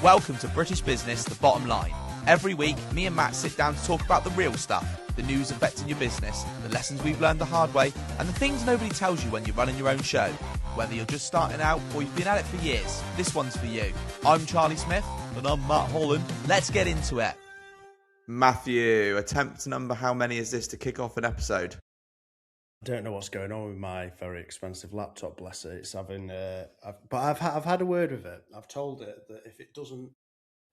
Welcome to British Business, The Bottom Line. Every week, me and Matt sit down to talk about the real stuff, the news affecting your business, the lessons we've learned the hard way, and the things nobody tells you when you're running your own show. Whether you're just starting out or you've been at it for years, this one's for you. I'm Charlie Smith. And I'm Matt Holland. Let's get into it. Matthew, attempt number how many is this to kick off an episode? I don't know what's going on with my very expensive laptop, bless it. It's having, but I've had a word with it. I've told it that if it doesn't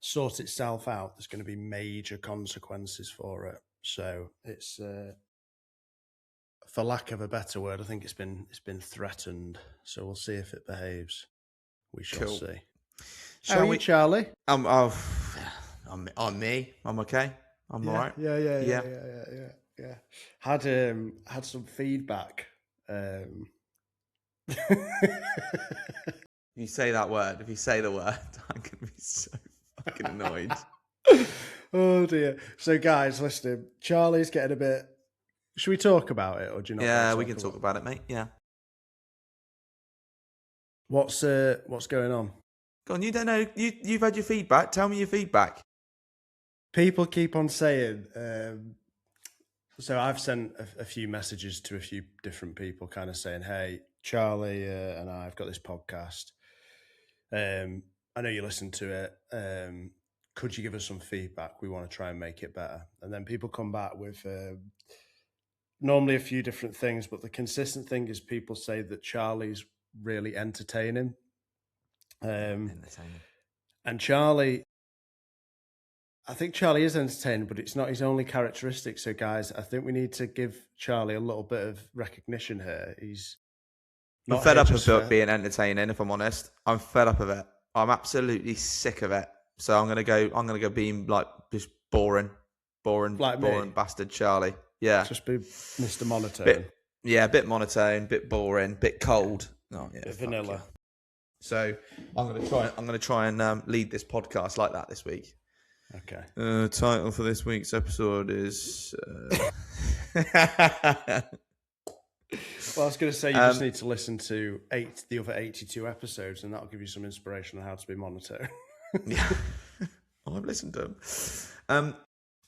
sort itself out, there's going to be major consequences for it. So it's, for lack of a better word, I think it's been threatened. So we'll see if it behaves. We shall see. How are you, Charlie? I'm me. I'm okay. I'm all right. Yeah. Had some feedback. If you say that word, if you say the word, I'm going to be so fucking annoyed. Oh dear. So guys, listen, Charlie's getting a bit... Should we talk about it, or do you not? Yeah, we can talk about it, mate. Yeah. What's going on? Go on, you don't know. You've had your feedback. Tell me your feedback. People keep on saying... So I've sent a few messages to a few different people kind of saying, hey, Charlie and I've got this podcast. I know you listen to it. Could you give us some feedback? We want to try and make it better. And then people come back with normally a few different things, but the consistent thing is people say that Charlie's really entertaining. Entertaining. And Charlie... I think Charlie is entertaining, but it's not his only characteristic. So, guys, I think we need to give Charlie a little bit of recognition here. I'm fed up of being entertaining, if I'm honest. I'm fed up of it. I'm absolutely sick of it. So I'm gonna go being like just boring bastard Charlie. Yeah, just be Mr. Monotone. A bit monotone, bit boring, bit cold. Oh yeah, bit vanilla. Yeah. So I'm gonna try and lead this podcast like that this week. Okay. Title for this week's episode is... Well, I was going to say you just need to listen to the other 82 episodes, and that'll give you some inspiration on how to be monotone. Yeah. I've listened to them.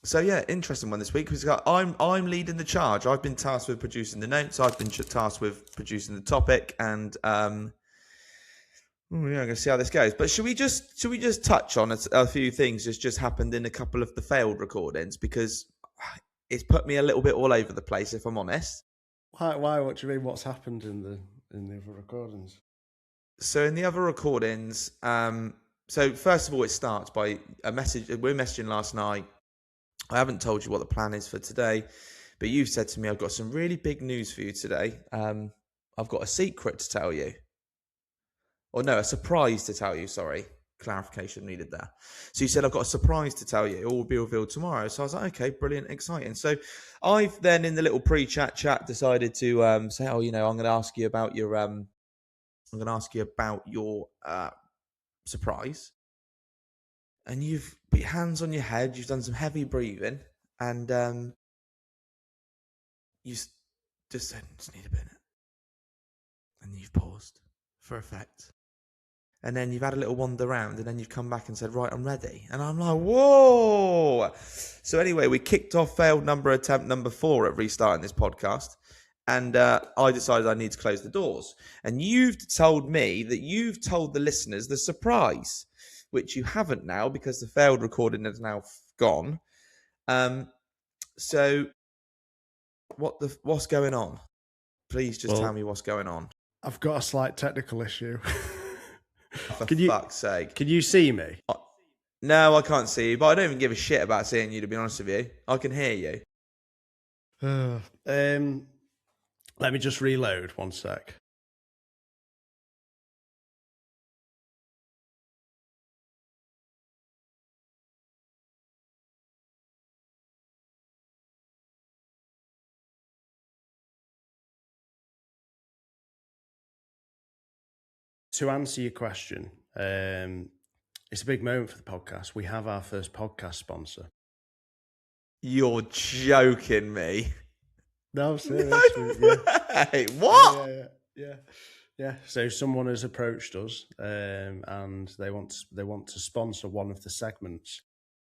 So yeah, interesting one this week because I'm leading the charge. I've been tasked with producing the notes. I've been tasked with producing the topic, and I'm going to see how this goes. But should we just touch on a few things that's just happened in a couple of the failed recordings, because it's put me a little bit all over the place, if I'm honest. Why? What do you mean? What's happened in the other recordings? So in the other recordings, so first of all, it starts by a message. We're messaging last night. I haven't told you what the plan is for today, but you've said to me, I've got some really big news for you today. I've got a secret to tell you. Or no, a surprise to tell you, sorry. Clarification needed there. So you said, I've got a surprise to tell you. It all will be revealed tomorrow. So I was like, okay, brilliant, exciting. So I've then in the little pre-chat decided to say, I'm going to ask you about your surprise. And you've put your hands on your head, you've done some heavy breathing, and you just said, just need a minute. And you've paused for effect. And then you've had a little wander around, and then you've come back and said, right, I'm ready. And I'm like, whoa. So anyway, we kicked off attempt number 4 at restarting this podcast. And I decided I need to close the doors. And you've told me that you've told the listeners the surprise, which you haven't now because the failed recording is now gone. So what's going on? Please just tell me what's going on. I've got a slight technical issue. For fuck's sake. Can you see me? No, I can't see you, but I don't even give a shit about seeing you, to be honest with you. I can hear you. Let me just reload 1 sec. To answer your question, it's a big moment for the podcast. We have our first podcast sponsor. You're joking me. No, I'm serious. No way. What? Yeah. Yeah, so someone has approached us, and they want to sponsor one of the segments.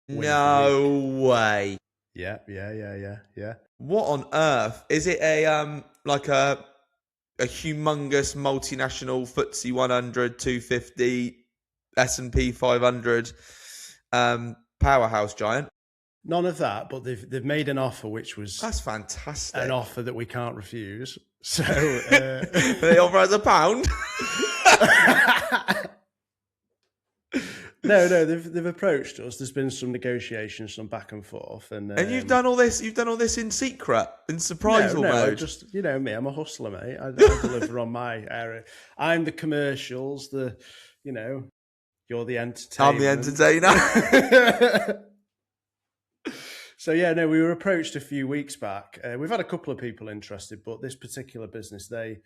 Win of the week. No way. Yeah. What on earth? Is it a like a humongous multinational FTSE 100, 250, S&P 500 powerhouse giant? None of that, but they've made an offer which was That's fantastic. an offer that we can't refuse. So they offer us £1. No, they've approached us. There's been some negotiations, some back and forth, and you've done all this. You've done all this in secret, in surprisal mode. Just me, I'm a hustler, mate. I deliver on my area. I'm the commercials. You're the entertainer. I'm the entertainer. So we were approached a few weeks back. We've had a couple of people interested, but this particular business, they've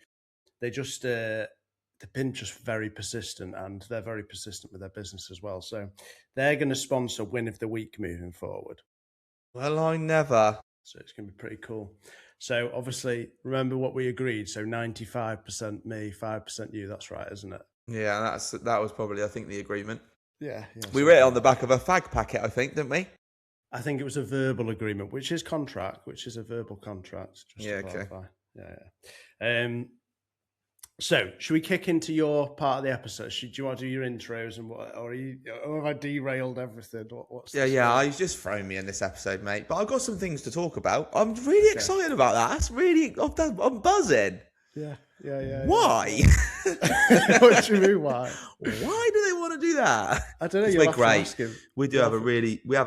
been just very persistent, and they're very persistent with their business as well. So they're going to sponsor Win of the Week moving forward. Well, I never. So it's going to be pretty cool. So obviously, remember what we agreed. So 95% me, 5% you. That's right, isn't it? Yeah, that was probably, I think, the agreement. Yeah. We wrote it on the back of a fag packet, I think, didn't we? I think it was a verbal agreement, which is a verbal contract. Just to clarify. Yeah. So, should we kick into your part of the episode? Do you want to do your intros and what? Or have I derailed everything? Yeah. He's just thrown me in this episode, mate. But I've got some things to talk about. I'm really excited about that. That's really. I'm buzzing. Yeah. Why? What do you mean? Why? Why do they want to do that? I don't know. We're great. We have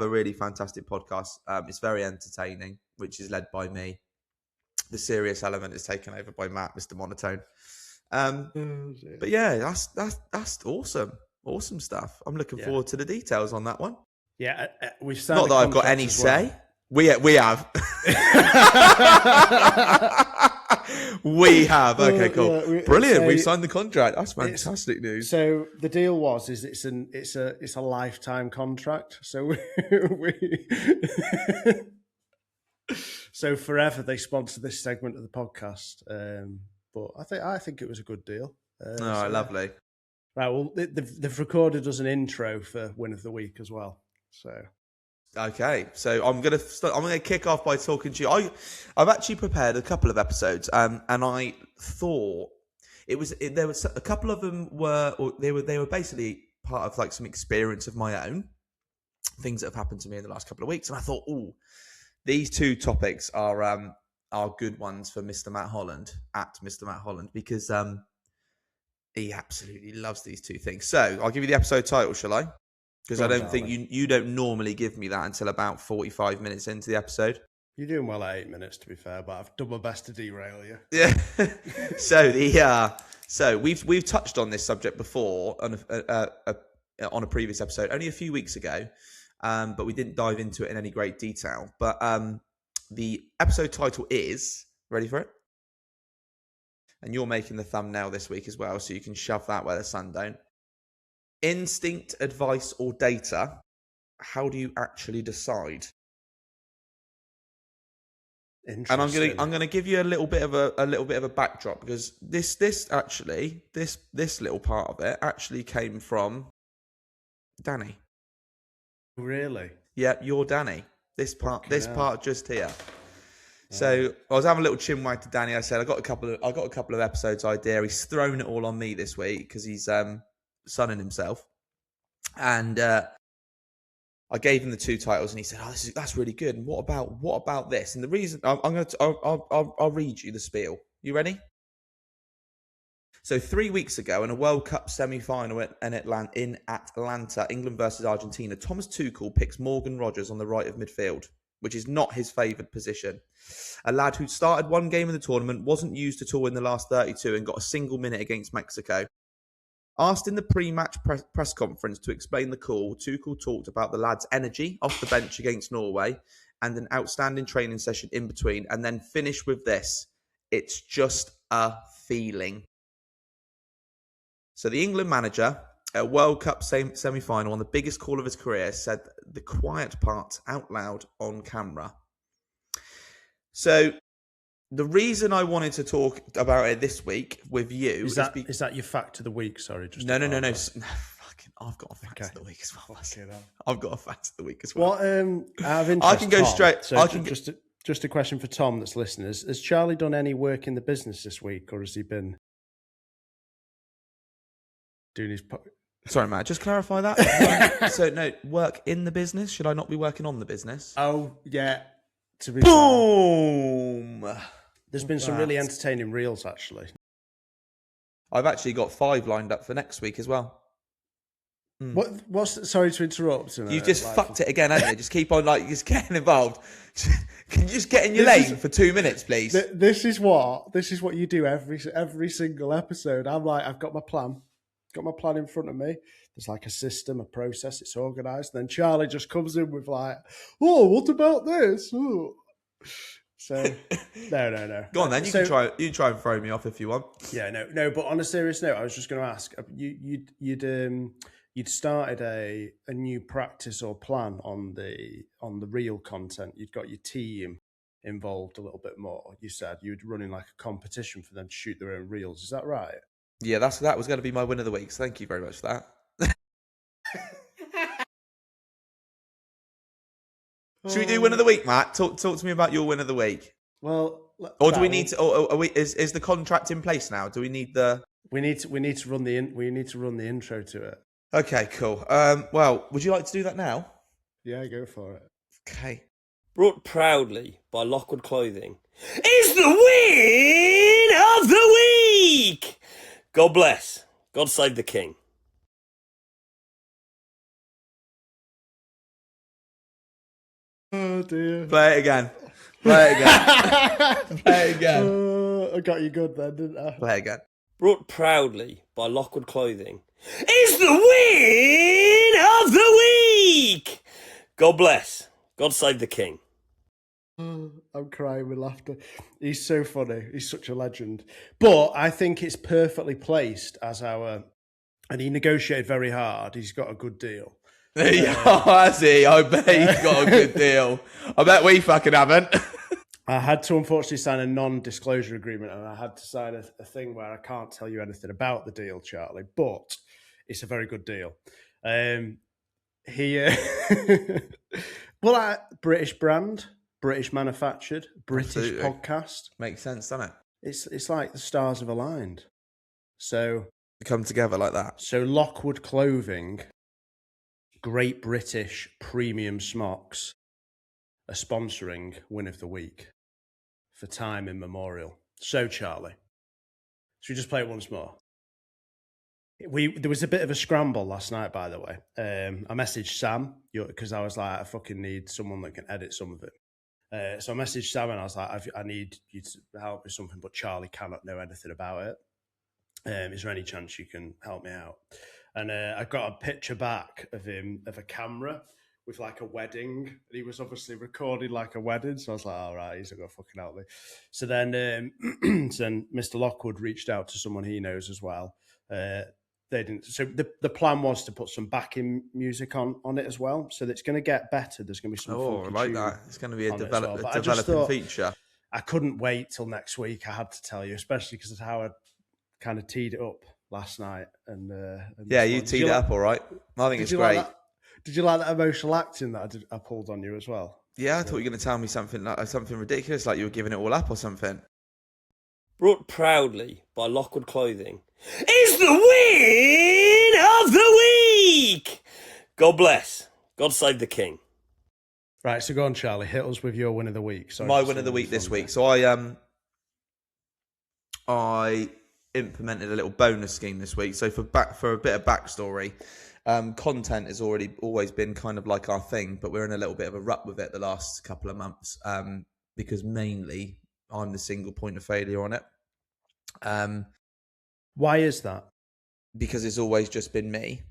a really fantastic podcast. It's very entertaining, which is led by me. The serious element is taken over by Matt, Mr. Monotone. But yeah, that's awesome stuff. I'm looking forward to the details on that one. Yeah, we've not that I've got any say. We have. We have. Okay, cool, brilliant. We've signed the contract. That's fantastic news. So the deal is it's a lifetime contract. So so forever they sponsor this segment of the podcast. But I think it was a good deal. Lovely. Right, well, they've recorded us an intro for Win of the Week as well. So, okay, so I'm gonna kick off by talking to you. I've actually prepared a couple of episodes, and I thought there was a couple of them they were basically part of like some experience of my own, things that have happened to me in the last couple of weeks, and I thought, these two topics are good ones for Mr. Matt Holland, at Mr. Matt Holland, because he absolutely loves these two things. So I'll give you the episode title, shall I? Because I don't think you don't normally give me that until about 45 minutes into the episode. You're doing well at 8 minutes, to be fair, but I've done my best to derail you. Yeah. So we've touched on this subject before on a previous episode, only a few weeks ago, but we didn't dive into it in any great detail. But the episode title is, ready for it? And you're making the thumbnail this week as well, so you can shove that where the sun don't. Instinct, advice, or data? How do you actually decide? And I'm gonna give you a little bit of a backdrop, because this little part of it actually came from Danny. Really? Yeah, you're Danny. This part just here. So I was having a little chin wag to Danny. I said I got a couple of episodes idea. He's thrown it all on me this week because he's sunning himself, and I gave him the two titles, and he said, that's really good. And what about this? And the reason I'll read you the spiel. You ready? So 3 weeks ago, in a World Cup semi-final in Atlanta, England versus Argentina, Thomas Tuchel picks Morgan Rogers on the right of midfield, which is not his favoured position. A lad who started one game in the tournament, wasn't used at all in the last 32, and got a single minute against Mexico. Asked in the pre-match press conference to explain the call, Tuchel talked about the lad's energy off the bench against Norway and an outstanding training session in between, and then finished with this: it's just a feeling. So the England manager, at a World Cup semi-final on the biggest call of his career, said the quiet part out loud on camera. So The reason I wanted to talk about it this week with you Is that your fact of the week? Sorry, just no. Fucking, I've got a fact of the week as well. I've got a fact of the week as well. What? Out of interest, I can go Tom, straight. So just a question for Tom that's listening: Has Charlie done any work in the business this week, or has he been doing his? Sorry, Matt. Just clarify that. So no, work in the business. Should I not be working on the business? Oh yeah. To be Boom. fair, there's been some really entertaining reels actually. I've actually got 5 lined up for next week as well. What's sorry to interrupt. You just fucked it again, haven't you? Just keep on just getting involved. Can you just get in your lane for 2 minutes, please? This is what you do every single episode. I'm like, I've got my plan. Got my plan in front of me. There's like a system, a process, it's organised. Then Charlie just comes in with like, oh, what about this? Oh. So, no. Go on then, you can try and throw me off if you want. Yeah, no. But on a serious note, I was just going to ask, you'd started a new practice or plan on the reel content. You'd got your team involved a little bit more. You said you'd running like a competition for them to shoot their own reels. Is that right? Yeah, that was going to be my win of the week. So thank you very much for that. Should we do win of the week, Matt? Talk to me about your win of the week. Well, or do we need to? Or are we? Is the contract in place now? Do we need the? We need to run the intro to it. Okay, cool. Well, would you like to do that now? Yeah, go for it. Okay. Brought proudly by Lockwood Clothing is the win of the week. God bless. God save the king. Oh dear. Play it again. Play it again. I got you good then, didn't I? Play it again. Brought proudly by Lockwood Clothing is the win of the week. God bless. God save the king. I'm crying with laughter. He's so funny. He's such a legend. But I think it's perfectly placed as and he negotiated very hard. He's got a good deal. Has he? I bet he's got a good deal. I bet we fucking haven't. I had to unfortunately sign a non-disclosure agreement, and I had to sign a thing where I can't tell you anything about the deal, Charlie, but it's a very good deal. British brand, British manufactured, British Absolutely. podcast. Makes sense, doesn't it? It's like the stars have aligned. So They come together like that. So Lockwood Clothing, Great British Premium Smocks, are sponsoring Win of the Week for time immemorial. So, Charlie, should we just play it once more? There was a bit of a scramble last night, by the way. I messaged Sam because I was like, I fucking need someone that can edit some of it. So I messaged Sam and I was like, I need you to help with something, but Charlie cannot know anything about it. Is there any chance you can help me out? And I got a picture back of him, of a camera with like a wedding. And he was obviously recording like a wedding. So I was like, all right, he's not going to fucking help me. So then, then Mr. Lockwood reached out to someone he knows as well. They didn't. So the plan was to put some backing music on it as well. So it's going to get better. There's going to be some. Oh, I like that. It's going to be a developing thought, feature. I couldn't wait till next week. I had to tell you, especially because of how I kind of teed it up last night. And yeah, you teed it up all right. I think it's great. Did you like that emotional acting that I pulled on you as well? Yeah, I thought you were going to tell me something ridiculous, like you were giving it all up or something. Brought proudly by Lockwood Clothing is the win of the week. God bless. God save the king. Right, so go on, Charlie. Hit us with your win of the week. Sorry, my win of the week this week. So I implemented a little bonus scheme this week. So for a bit of backstory, content has always been kind of like our thing, but we're in a little bit of a rut with it the last couple of months because mainly I'm the single point of failure on it. Why is that? Because it's always just been me.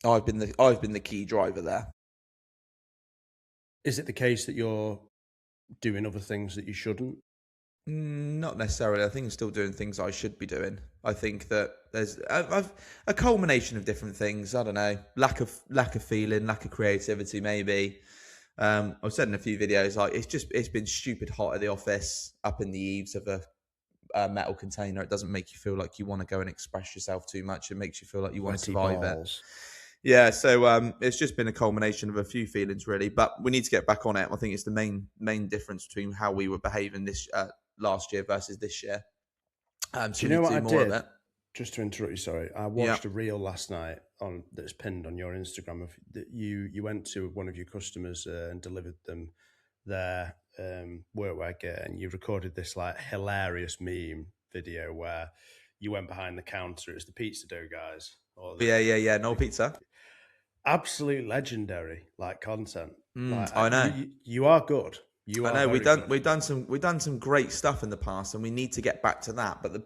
I've been the key driver there. Is it the case that you're doing other things that you shouldn't? Not necessarily. I think I'm still doing things I should be doing. I think that there's a culmination of different things. I don't know, lack of feeling, lack of creativity, maybe. I've said in a few videos, like it's been stupid hot at the office, up in the eaves of a metal container. It doesn't make you feel like you want to go and express yourself too much. It makes you feel like you want to survive it. Yeah, so it's just been a culmination of a few feelings, really. But we need to get back on it. I think it's the main difference between how we were behaving this last year versus this year. Do you know what I did? Just to interrupt you, sorry. I watched a reel last night that's pinned on your Instagram. That you went to one of your customers and delivered them their workwear gear, and you recorded this like hilarious meme video where you went behind the counter. It's the pizza dough guys. Yeah. No pizza. Absolute legendary, like content. Like, I know you are good. I know we've done some great stuff in the past, and we need to get back to that. But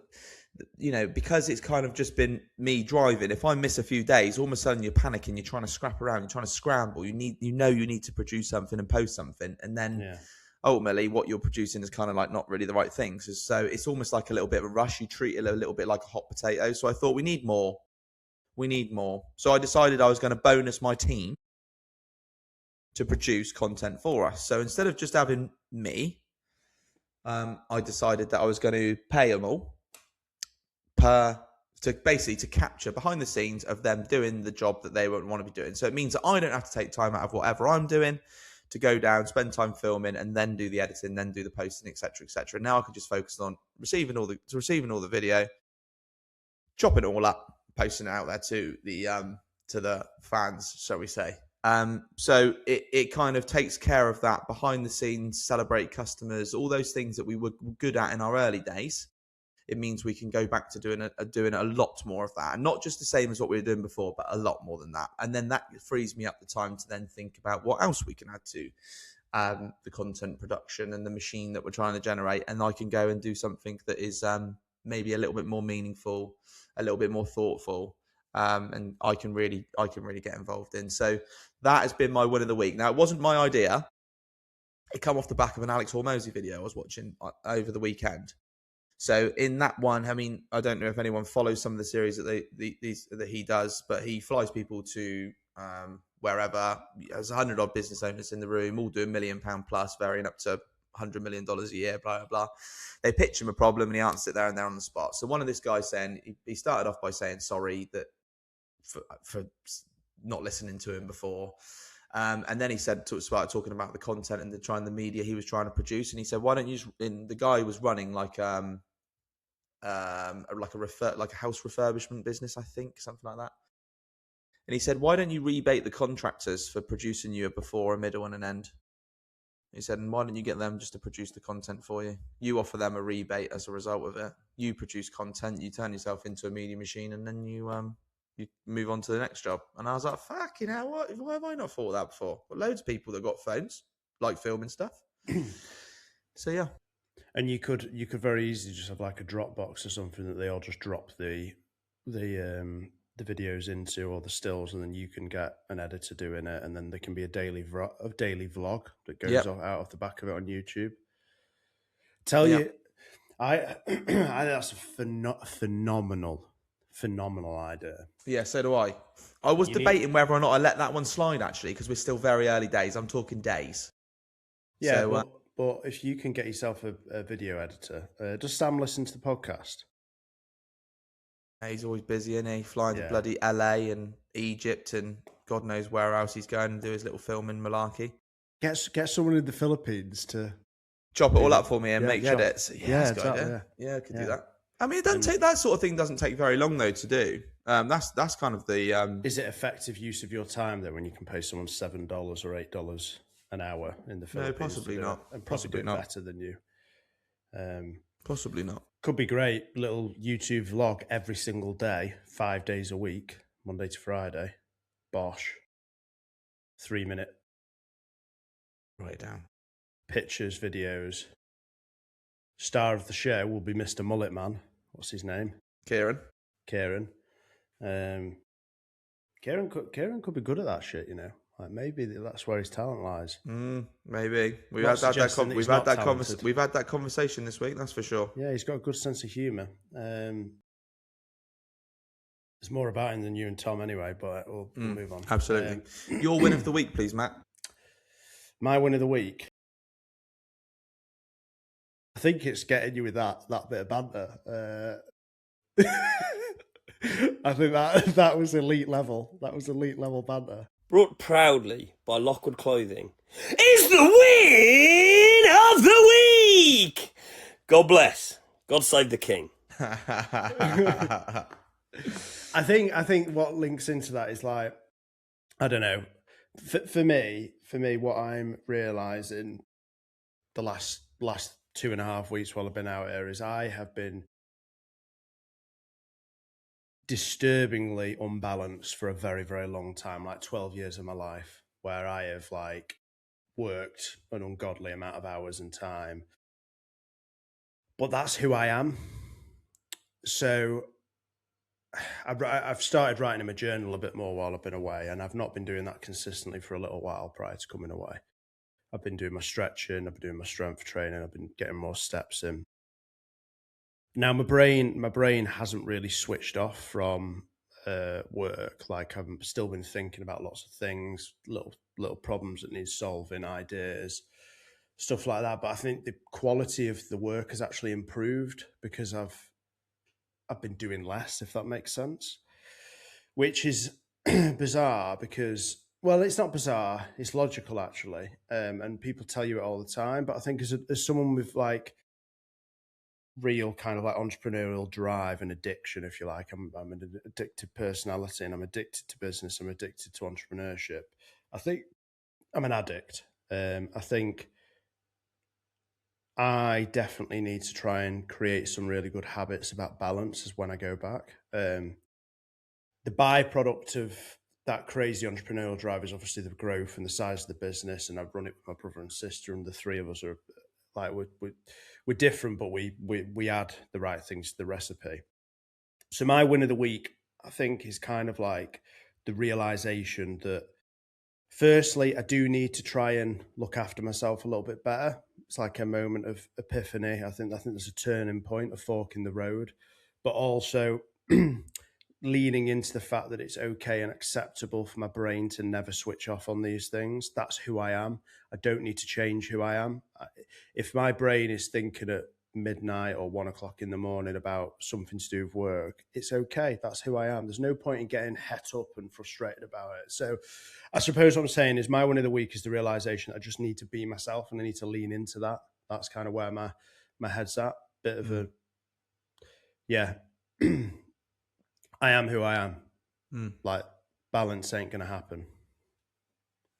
because it's kind of just been me driving. If I miss a few days, all of a sudden you're panicking. You're trying to scrap around. You're trying to scramble. You need to produce something and post something, and then ultimately what you're producing is kind of like not really the right things. So it's almost like a little bit of a rush. You treat it a little bit like a hot potato. So I thought we need more. So I decided I was going to bonus my team to produce content for us. So instead of just having me, I decided that I was going to pay them all to capture behind the scenes of them doing the job that they would want to be doing. So it means that I don't have to take time out of whatever I'm doing to go down, spend time filming, and then do the editing, then do the posting, etc., etc. Now I can just focus on receiving all the video, chopping it all up, posting it out there to the fans, shall we say. So it kind of takes care of that behind the scenes, celebrate customers, all those things that we were good at in our early days. It means we can go back to doing a lot more of that, and not just the same as what we were doing before, but a lot more than that. And then that frees me up the time to then think about what else we can add to the content production and the machine that we're trying to generate. And I can go and do something that is maybe a little bit more meaningful, a little bit more thoughtful, and I can really get involved in. So that has been my win of the week. Now, it wasn't my idea. It come off the back of an Alex Hormozy video I was watching over the weekend. So in that one, I mean, I don't know if anyone follows some of the series that he does, but he flies people to wherever. There's 100 odd business owners in the room, all doing £1 million plus, varying up to $100 million a year, blah, blah, blah. They pitch him a problem and he answers it there and there on the spot. So one of this guys saying, he started off by saying sorry that for not listening to him before. And then he started talking about the content and the media he was trying to produce. And he said, why don't you, and the guy was running like a house refurbishment business, I think, something like that. And he said, why don't you rebate the contractors for producing you a before, a middle, and an end? He said, and why don't you get them just to produce the content for you? You offer them a rebate as a result of it. You produce content, you turn yourself into a media machine, and then you move on to the next job. And I was like, fucking hell, why have I not thought of that before? But loads of people that got phones, like filming stuff. So, yeah. And you could very easily just have like a Dropbox or something that they all just drop the videos into, or the stills, and then you can get an editor doing it, and then there can be a daily vlog that goes out of the back of it on YouTube. You, I think that's a phenomenal idea. Yeah, so do I. I was debating whether or not I let that one slide, actually, because we're still very early days. I'm talking days. Yeah, so, but if you can get yourself a video editor, does Sam listen to the podcast? He's always busy, isn't he? Flying to bloody LA and Egypt and God knows where else he's going and do his little film in malarkey. Get someone in the Philippines to chop it all up for me and make edits. Yeah, exactly. I could do that. I mean, it doesn't take that sort of thing. Doesn't take very long though to do. That's kind of the. Is it effective use of your time though when you can pay someone $7 or $8 an hour in the Philippines? No, possibly not. And possibly not better than you. Possibly not. Could be great. Little YouTube vlog every single day, 5 days a week, Monday to Friday. Bosh. 3 minute. Write it down. Pictures, videos. Star of the show will be Mr. Mullet Man. What's his name? Kieran. Kieran could be good at that shit, you know. Like maybe that's where his talent lies. Maybe we've had that conversation this week. That's for sure. Yeah, he's got a good sense of humour. There's more about him than you and Tom, anyway. But we'll move on. Absolutely. Your win of the week, please, Matt. My win of the week. I think it's getting you with that bit of banter. I think that was elite level. That was elite level banter. Brought proudly by Lockwood Clothing, is the win of the week! God bless. God save the king. I think what links into that is like, I don't know. For me, what I'm realizing the last 2.5 weeks while I've been out here is I have been disturbingly unbalanced for a very, very long time, like 12 years of my life, where I have like worked an ungodly amount of hours and time. But that's who I am. So I've started writing in my journal a bit more while I've been away, and I've not been doing that consistently for a little while prior to coming away. I've been doing my stretching, I've been doing my strength training, I've been getting more steps in. Now my brain hasn't really switched off from work. Like I've still been thinking about lots of things, little problems that need solving, ideas, stuff like that. But I think the quality of the work has actually improved because I've been doing less, if that makes sense, which is bizarre because, well, it's not bizarre, it's logical actually. And people tell you it all the time. But I think as someone with like real kind of like entrepreneurial drive and addiction, if you like, I'm an addictive personality and I'm addicted to business. I'm addicted to entrepreneurship. I think I'm an addict. I think I definitely need to try and create some really good habits about balance as when I go back. The byproduct of that crazy entrepreneurial drive is obviously the growth and the size of the business. And I've run it with my brother and sister, and the three of us are like, we're different, but we add the right things to the recipe. So my win of the week, I think, is kind of like the realization that firstly, I do need to try and look after myself a little bit better. It's like a moment of epiphany. I think there's a turning point, a fork in the road, but also leaning into the fact that it's okay and acceptable for my brain to never switch off on these things. That's who I am. I don't need to change who I am. If my brain is thinking at midnight or 1 o'clock in the morning about something to do with work, it's okay. That's who I am. There's no point in getting het up and frustrated about it. So I suppose what I'm saying is my win of the week is the realization I just need to be myself and I need to lean into that. That's kind of where my head's at. Bit of a, yeah. I am who I am. Like balance ain't going to happen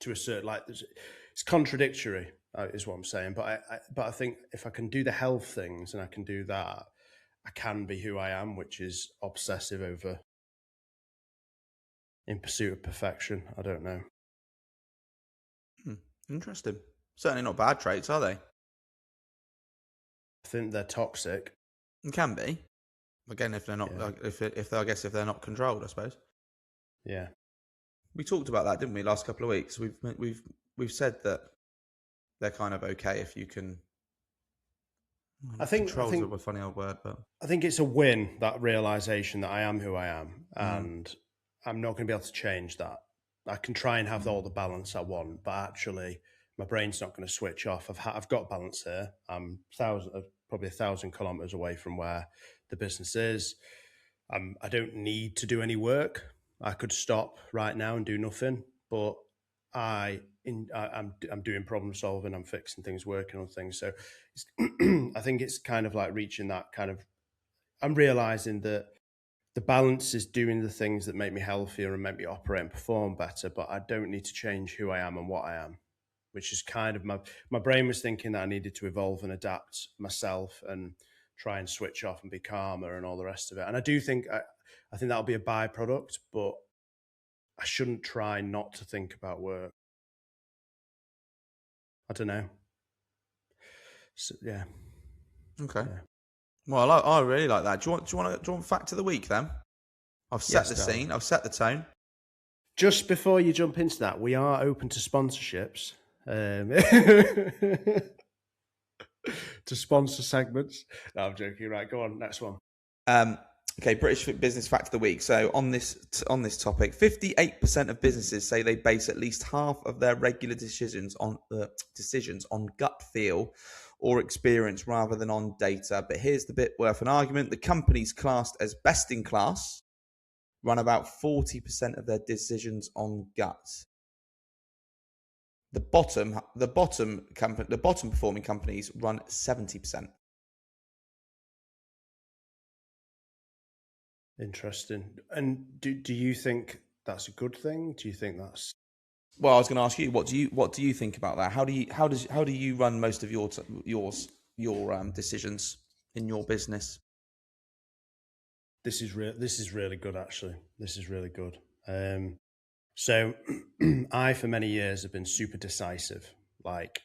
to a certain, like it's contradictory is what I'm saying. But I think if I can do the health things and I can do that, I can be who I am, which is obsessive over in pursuit of perfection. I don't know. Interesting. Certainly not bad traits, are they? I think they're toxic. It can be. Again, if they're not, I guess if they're not controlled, I suppose. Yeah. We talked about that, didn't we? Last couple of weeks, we've said that they're kind of okay if you can. I think control's a funny old word, but I think it's a win, that realization that I am who I am, and I'm not going to be able to change that. I can try and have all the balance I want, but actually, my brain's not going to switch off. I've got balance here. I'm probably 1,000 kilometers away from where the business is. I don't need to do any work. I could stop right now and do nothing, but I'm doing problem solving. I'm fixing things, working on things. So I think it's kind of like reaching that kind of. I'm realizing that the balance is doing the things that make me healthier and make me operate and perform better, but I don't need to change who I am and what I am, which is kind of my brain was thinking that I needed to evolve and adapt myself and try and switch off and be calmer and all the rest of it. And I do think, I think that'll be a byproduct, but I shouldn't try not to think about work. I don't know. So, yeah. okay. Yeah. Well, I really like that. Do you want fact of the week then? I've set the scene. I've set the tone. Just before you jump into that, we are open to sponsorships. To sponsor segments. No, I'm joking. Right, go on. Next one. Okay, British business fact of the week. So on this topic, 58% of businesses say they base at least half of their regular decisions on gut feel or experience rather than on data. But here's the bit worth an argument: the companies classed as best in class run about 40% of their decisions on gut. The bottom performing companies run 70%. Interesting. And do you think that's a good thing? Do you think that's... Well, I was going to ask you, what do you think about that? How do you run most of your decisions in your business? This is really good, actually. This is really good. So I, for many years, have been super decisive. Like,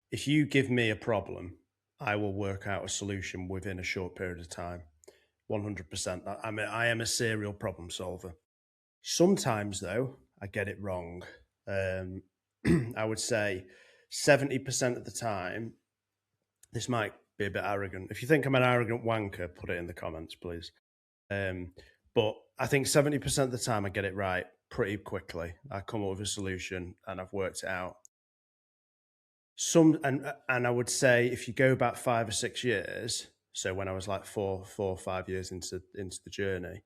if you give me a problem, I will work out a solution within a short period of time. 100%. I am a serial problem solver. Sometimes, though, I get it wrong. I would say 70% of the time, this might be a bit arrogant. If you think I'm an arrogant wanker, put it in the comments, please. But I think 70% of the time I get it right pretty quickly. I come up with a solution and I've worked it out. And I would say if you go back 5 or 6 years, so when I was like 4 or 5 years into the journey,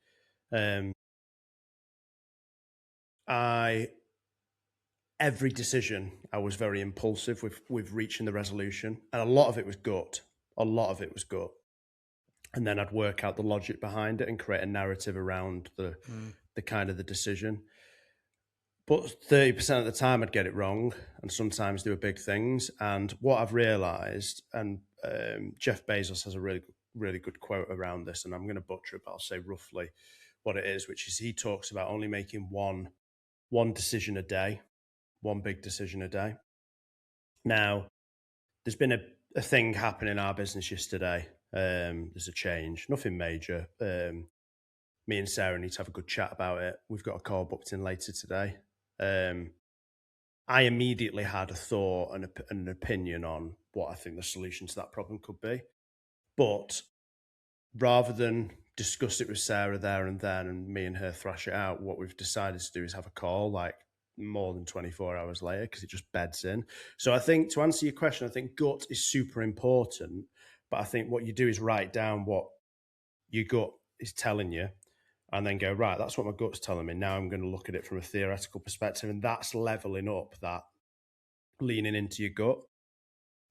every decision I was very impulsive with reaching the resolution, and a lot of it was gut. And then I'd work out the logic behind it and create a narrative around the kind of the decision. But 30% of the time I'd get it wrong, and sometimes there were big things. And what I've realized, and Jeff Bezos has a really, really good quote around this, and I'm going to butcher it, but I'll say roughly what it is, which is he talks about only making one decision a day, one big decision a day. Now, there's been a thing happen in our business yesterday. There's a change, nothing major. Me and Sarah need to have a good chat about it. We've got a call booked in later today. I immediately had a thought and an opinion on what I think the solution to that problem could be. But rather than discuss it with Sarah there and then and me and her thrash it out, what we've decided to do is have a call like more than 24 hours later, because it just beds in. So I think, to answer your question, I think gut is super important. But I think what you do is write down what your gut is telling you and then go, right, that's what my gut's telling me. Now I'm going to look at it from a theoretical perspective, and that's leveling up, that leaning into your gut.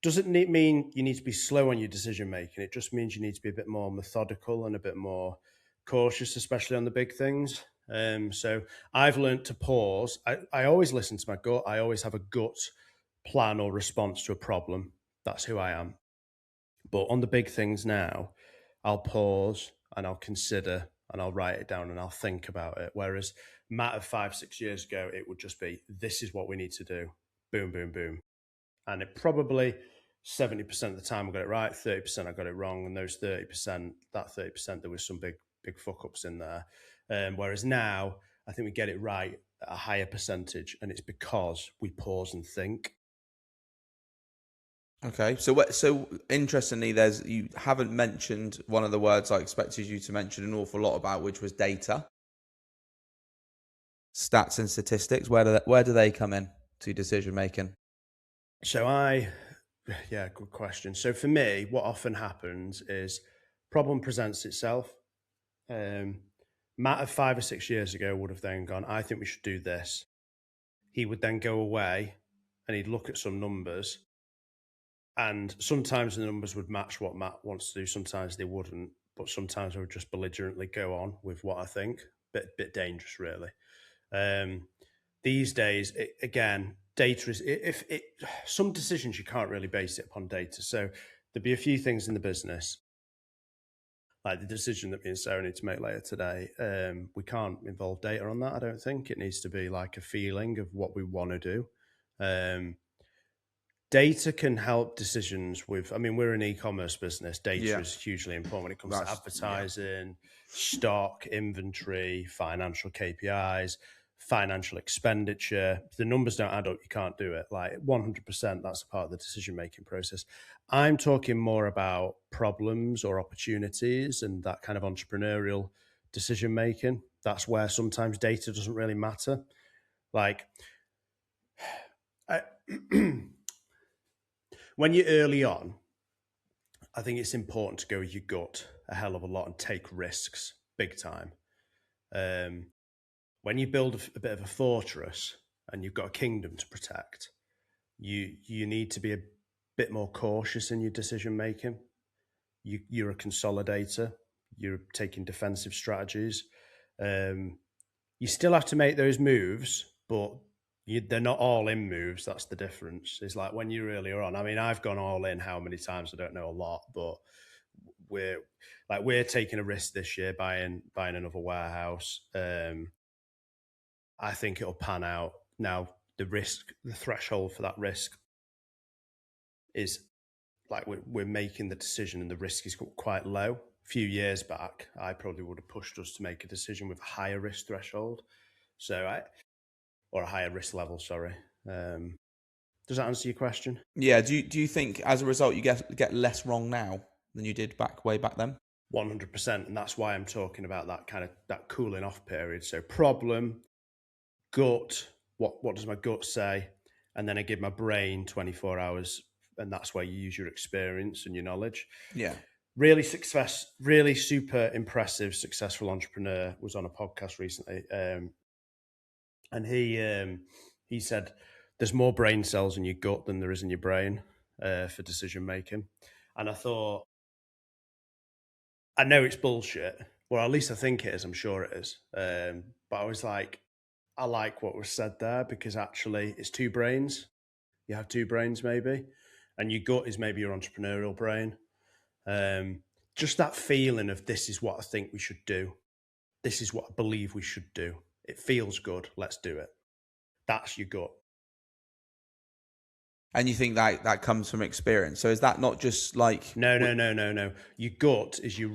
Doesn't mean you need to be slow on your decision making. It just means you need to be a bit more methodical and a bit more cautious, especially on the big things. So I've learned to pause. I always listen to my gut. I always have a gut plan or response to a problem. That's who I am. But on the big things now, I'll pause and I'll consider and I'll write it down and I'll think about it. Whereas Matt of 5-6 years ago, it would just be, this is what we need to do. Boom, boom, boom. And it probably 70% of the time I got it right, 30% I got it wrong. And those 30%, there was some big fuck ups in there. Whereas now, I think we get it right at a higher percentage, and it's because we pause and think. Okay, so interestingly, you haven't mentioned one of the words I expected you to mention an awful lot about, which was data, stats and statistics. Where do they come in to decision making? So good question. So for me, what often happens is problem presents itself. Matt of 5 or 6 years ago would have then gone, I think we should do this. He would then go away and he'd look at some numbers. And sometimes the numbers would match what Matt wants to do. Sometimes they wouldn't. But sometimes I would just belligerently go on with what I think. Bit dangerous, really. These days, data is... some decisions you can't really base it upon data. So there'd be a few things in the business, like the decision that me and Sarah need to make later today. We can't involve data on that, I don't think. It needs to be like a feeling of what we want to do. Data can help decisions with, we're an e-commerce business. Data is hugely important when it comes to advertising, stock, inventory, financial KPIs. financial expenditure. If the numbers don't add up, you can't do it. Like 100%, that's a part of the decision-making process. I'm talking more about problems or opportunities and that kind of entrepreneurial decision-making. That's where sometimes data doesn't really matter. Like, when you're early on, I think it's important to go with your gut a hell of a lot and take risks big time. When you build a bit of a fortress and you've got a kingdom to protect, you need to be a bit more cautious in your decision making. You're a consolidator. You're taking defensive strategies. You still have to make those moves, but they're not all in moves. That's the difference. It's like when you're earlier on. I mean, I've gone all in how many times, I don't know, a lot, but we're taking a risk this year buying another warehouse. I think it'll pan out. Now, the threshold for that risk is like we're making the decision and the risk is quite low. A few years back, I probably would have pushed us to make a decision with a higher risk threshold. Or a higher risk level, sorry. Does that answer your question? Yeah. Do you think as a result you get less wrong now than you did way back then? 100%. And that's why I'm talking about that cooling off period. So problem, gut, what does my gut say? And then I give my brain 24 hours, and that's where you use your experience and your knowledge. Yeah. Really super impressive, successful entrepreneur was on a podcast recently. And he said there's more brain cells in your gut than there is in your brain for decision making. And I thought, I know it's bullshit. Well, at least I think it is. I'm sure it is. But I was like, I like what was said there, because actually it's two brains. You have two brains maybe. And your gut is maybe your entrepreneurial brain. Just that feeling of this is what I think we should do. This is what I believe we should do. It feels good. Let's do it. That's your gut. And you think that comes from experience? So is that not just like... No. Your gut is your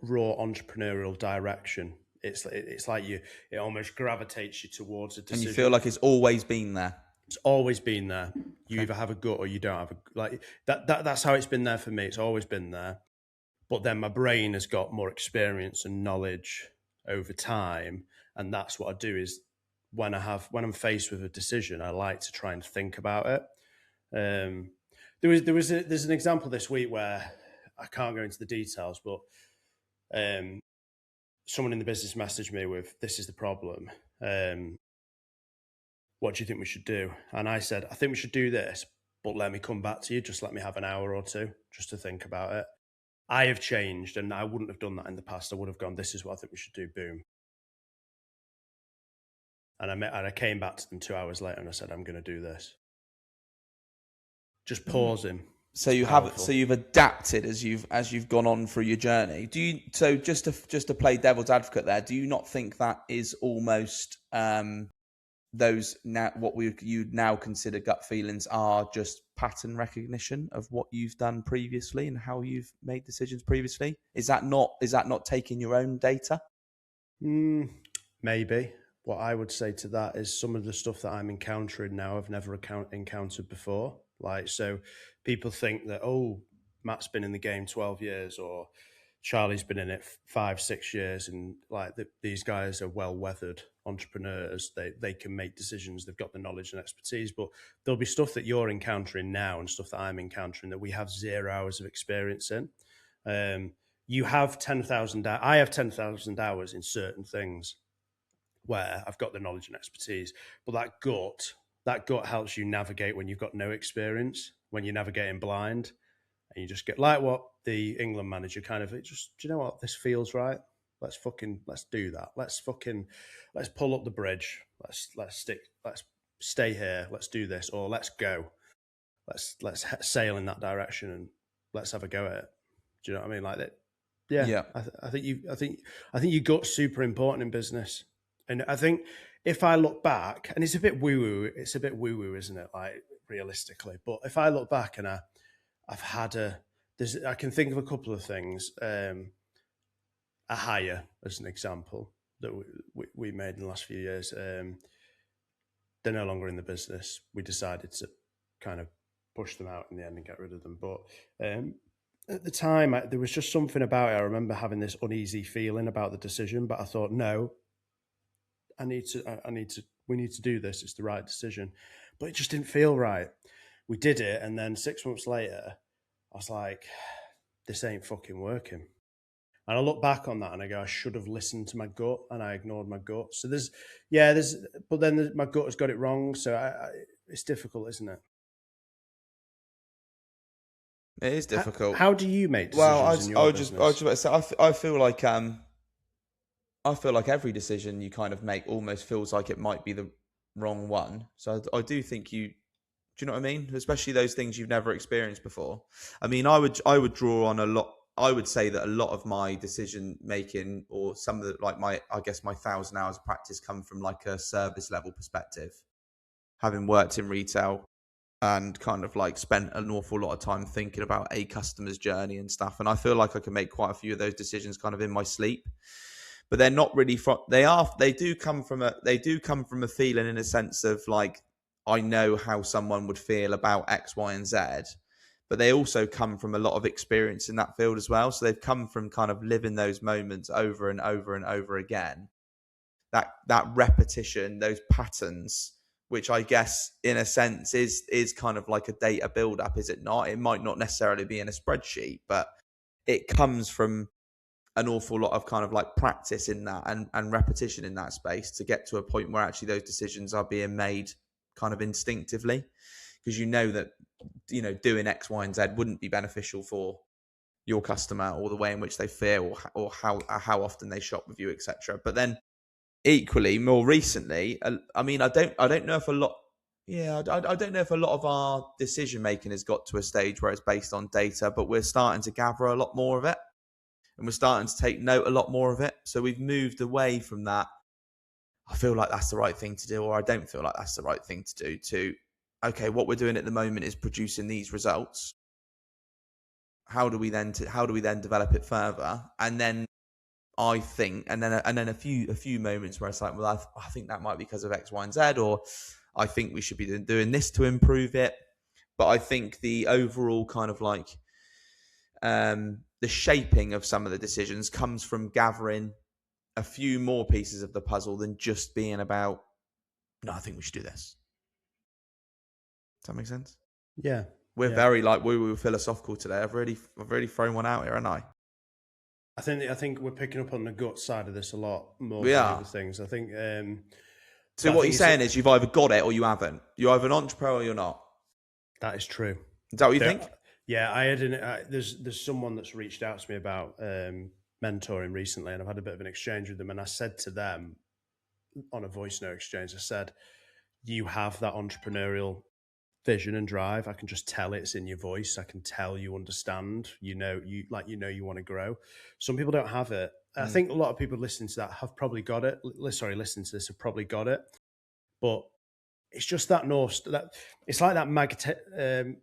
raw entrepreneurial direction. It's like it almost gravitates you towards a decision. And you feel like it's always been there? It's always been there. You either have a gut or you don't have like that. That's how it's been there for me. It's always been there. But then my brain has got more experience and knowledge over time. And that's what I do is when I'm faced with a decision, I like to try and think about it. There's an example this week where I can't go into the details, but someone in the business messaged me with, this is the problem. What do you think we should do? And I said, I think we should do this, but let me come back to you. Just let me have an hour or two just to think about it. I have changed, and I wouldn't have done that in the past. I would have gone, this is what I think we should do. Boom. And I came back to them 2 hours later and I said, I'm going to do this. Just pausing. So you've adapted as you've gone on through your journey. Just to play devil's advocate there, do you not think that is almost those now what you'd now consider gut feelings are just pattern recognition of what you've done previously and how you've made decisions previously? Is that not taking your own data? Maybe. What I would say to that is some of the stuff that I'm encountering now I've never encountered before. Like, so people think that, oh, Matt's been in the game 12 years or Charlie's been in it 5-6 years, and like these guys are well-weathered entrepreneurs. They can make decisions. They've got the knowledge and expertise, but there'll be stuff that you're encountering now and stuff that I'm encountering that we have 0 hours of experience in. You have 10,000. I have 10,000 hours in certain things where I've got the knowledge and expertise, but that gut helps you navigate when you've got no experience, when you're navigating blind, and you just get like what the England manager kind of just, do you know what, this feels right? Let's do that. Let's pull up the bridge. Let's stay here. Let's do this, or let's go. Let's sail in that direction and let's have a go at it. Do you know what I mean? Like that. Yeah. I think your gut's super important in business. And I think if I look back, and it's a bit woo-woo, isn't it? Like realistically, but if I look back and I've had I can think of a couple of things. A hire, as an example, that we made in the last few years. They're no longer in the business. We decided to kind of push them out in the end and get rid of them. But at the time, there was just something about it. I remember having this uneasy feeling about the decision, but I thought, no, we need to do this. It's the right decision. But it just didn't feel right. We did it, and then 6 months later, I was like, this ain't fucking working. And I look back on that and I go, I should have listened to my gut, and I ignored my gut. So but then my gut has got it wrong. So it's difficult, isn't it? It is difficult. How do you make decisions in your business? I was just about to say, I feel like every decision you kind of make almost feels like it might be the wrong one. So I do think do you know what I mean? Especially those things you've never experienced before. I mean, I would draw on a lot. I would say that a lot of my decision making, or some of the, like my 1,000 hours of practice, come from like a service level perspective. Having worked in retail and kind of like spent an awful lot of time thinking about a customer's journey and stuff. And I feel like I can make quite a few of those decisions kind of in my sleep, but they're not really they do come from a feeling, in a sense of like, I know how someone would feel about X, Y, and Z, but they also come from a lot of experience in that field as well. So they've come from kind of living those moments over and over and over again. That repetition, those patterns, which I guess in a sense is kind of like a data build up, is it not? It might not necessarily be in a spreadsheet, but it comes from an awful lot of kind of like practice in that and repetition in that space to get to a point where actually those decisions are being made kind of instinctively, because you know that, you know, doing X, Y, and Z wouldn't be beneficial for your customer or the way in which they feel or how often they shop with you, etc. But then equally, more recently, I mean, I don't know if a lot of our decision making has got to a stage where it's based on data, but we're starting to gather a lot more of it, and we're starting to take note a lot more of it. So we've moved away from that, I feel like that's the right thing to do, or I don't feel like that's the right thing to do, to, okay, what we're doing at the moment is producing these results. How do we then develop it further? And then I think, and then a few moments where it's like, well, I think that might be because of X, Y, and Z, or I think we should be doing this to improve it. But I think the overall kind of like the shaping of some of the decisions comes from gathering a few more pieces of the puzzle than just being about, no, I think we should do this. Does that make sense? Yeah. We're very like, we were philosophical today. I've really thrown one out here, haven't I? I think we're picking up on the gut side of this a lot more We than are. other things. I think. So what you're saying is you've either got it or you haven't. You're either an entrepreneur or you're not. That is true. Is that what you think? Yeah, I had there's someone that's reached out to me about mentoring recently, and I've had a bit of an exchange with them, and I said to them on a voice note exchange, I said, you have that entrepreneurial vision and drive. I can just tell it's in your voice. I can tell you understand, you want to grow. Some people don't have it. I think a lot of people listening to that have probably got it. Listening to this have probably got it, but it's just that it's like that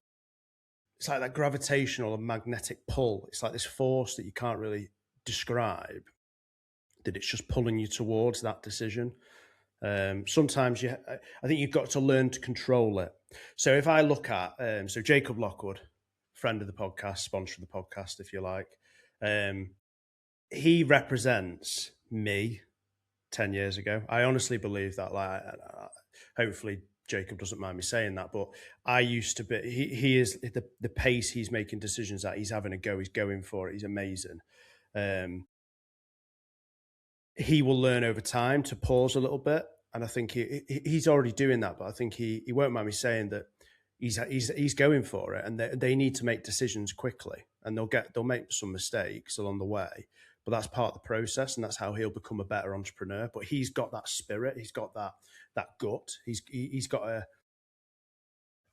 it's like that gravitational and magnetic pull. It's like this force that you can't really describe, that it's just pulling you towards that decision. Sometimes I think you've got to learn to control it. So if I look at, so Jacob Lockwood, friend of the podcast, sponsor of the podcast, if you like, he represents me 10 years ago. I honestly believe that. Like, hopefully Jacob doesn't mind me saying that, but I used to be, he is the pace he's making decisions at, he's having a go, he's going for it, he's amazing. He will learn over time to pause a little bit. And I think he's already doing that, but I think he won't mind me saying that he's going for it, and they need to make decisions quickly, and they'll make some mistakes along the way, but that's part of the process, and that's how he'll become a better entrepreneur. But he's got that spirit, he's got that gut, he's got